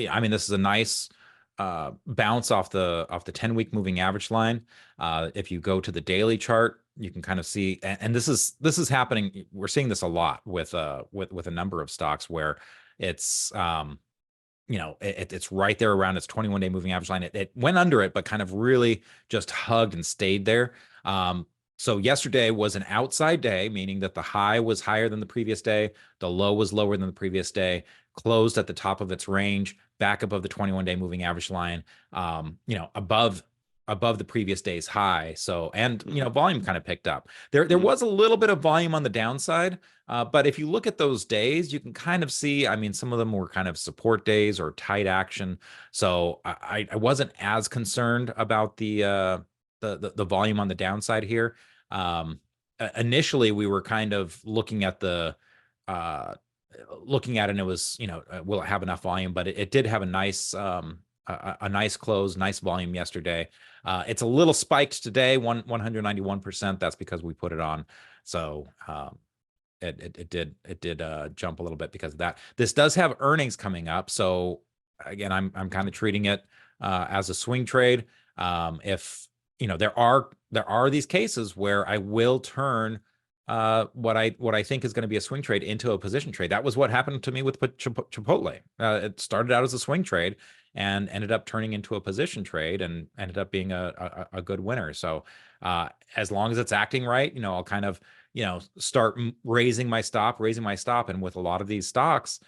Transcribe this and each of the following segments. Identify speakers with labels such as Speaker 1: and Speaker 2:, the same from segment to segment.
Speaker 1: I mean, this is a nice bounce off the 10-week moving average line. If you go to the daily chart, you can kind of see, and this is happening. We're seeing this a lot with a number of stocks where it's it's right there around its 21-day moving average line. It went under it, but kind of really just hugged and stayed there. So yesterday was an outside day, meaning that the high was higher than the previous day, the low was lower than the previous day, closed at the top of its range, back above the 21-day moving average line, above the previous day's high. So, and volume kind of picked up. There was a little bit of volume on the downside, but if you look at those days, you can kind of see, I mean, some of them were kind of support days or tight action. So I wasn't as concerned about the volume on the downside here. Initially, we were kind of looking at it, and it was, will it have enough volume? But it did have a nice a nice close, nice volume yesterday. It's a little spiked today, 191%. That's because we put it on. So it did jump a little bit because of that. This does have earnings coming up. So again, I'm kind of treating it as a swing trade. If there are these cases where I will turn what I think is going to be a swing trade into a position trade. That was what happened to me with Chipotle. It started out as a swing trade and ended up turning into a position trade and ended up being a good winner. So as long as it's acting right, I'll kind of start raising my stop. And with a lot of these stocks,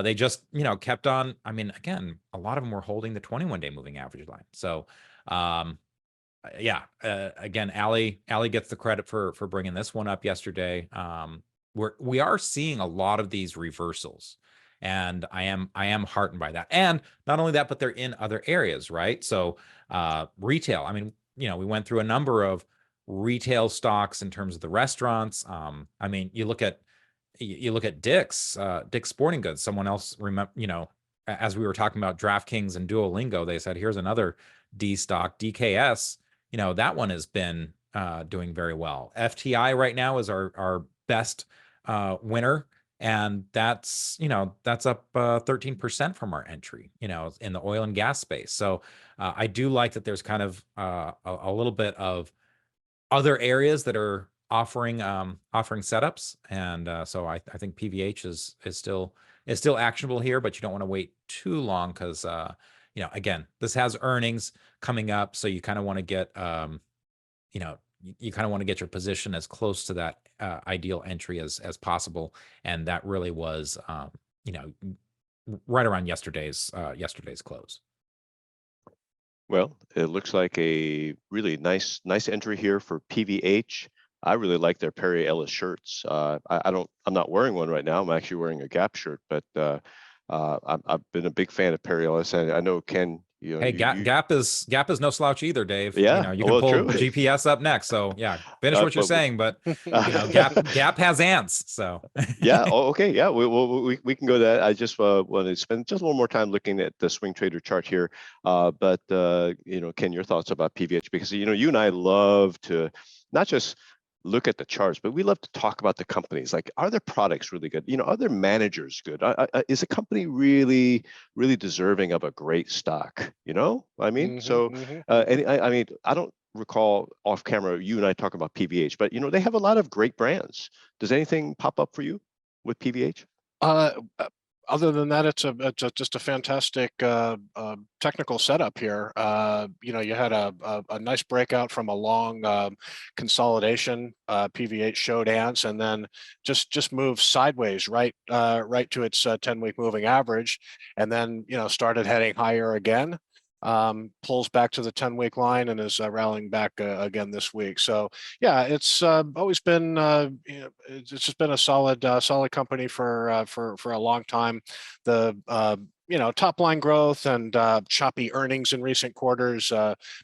Speaker 1: they just kept on. I mean, again, a lot of them were holding the 21-day moving average line. So yeah, again, Allie gets the credit for bringing this one up yesterday. We are seeing a lot of these reversals, and I am heartened by that. And not only that, but they're in other areas, right? So retail. I mean, we went through a number of retail stocks in terms of the restaurants. I mean, you look at Dick's Sporting Goods. Someone else as we were talking about DraftKings and Duolingo, they said here's another D stock, DKS. That one has been doing very well. FTI right now is our best winner, and that's up 13% from our entry, in the oil and gas space. So I do like that there's kind of a little bit of other areas that are offering setups, and so I think PVH is still actionable here, but you don't want to wait too long because again, this has earnings coming up, so you kind of want to get your position as close to that ideal entry as possible, and that really was right around yesterday's close.
Speaker 2: Well, it looks like a really nice entry here for PVH. I really like their Perry Ellis shirts. I'm not wearing one right now. I'm actually wearing a Gap shirt, but I've been a big fan of Perry Ellis, and I know Ken.
Speaker 1: Hey, Gap is no slouch either, Dave.
Speaker 2: Yeah,
Speaker 1: You can
Speaker 2: well,
Speaker 1: pull
Speaker 2: true.
Speaker 1: GPS up next. So yeah, finish what you're saying, but Gap has ants. So
Speaker 2: yeah. Oh, okay. Yeah. We can go to that. I just want to spend just a little more time looking at the swing trader chart here. But Ken, your thoughts about PVH, because you and I love to not just look at the charts, but we love to talk about the companies. Like, are their products really good? Are their managers good? Is a company really deserving of a great stock? I mean, and I mean, I don't recall off camera you and I talking about PVH, but they have a lot of great brands. Does anything pop up for you with PVH?
Speaker 3: Other than that, it's just a fantastic technical setup here. You had a nice breakout from a long consolidation. PVH showed ants, and then just moved sideways right to its 10-week moving average, and then started heading higher again. Pulls back to the 10-week line and is rallying back again this week. So yeah, it's always been it's just been a solid company for a long time. The top line growth and choppy earnings in recent quarters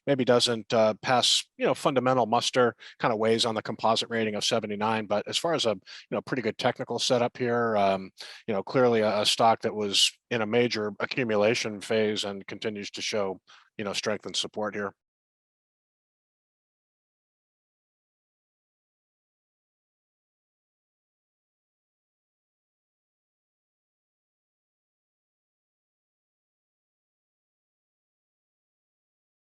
Speaker 3: maybe doesn't pass fundamental muster. Kind of weighs on the composite rating of 79, but as far as a pretty good technical setup here, clearly a stock that was in a major accumulation phase and continues to show strength and support here.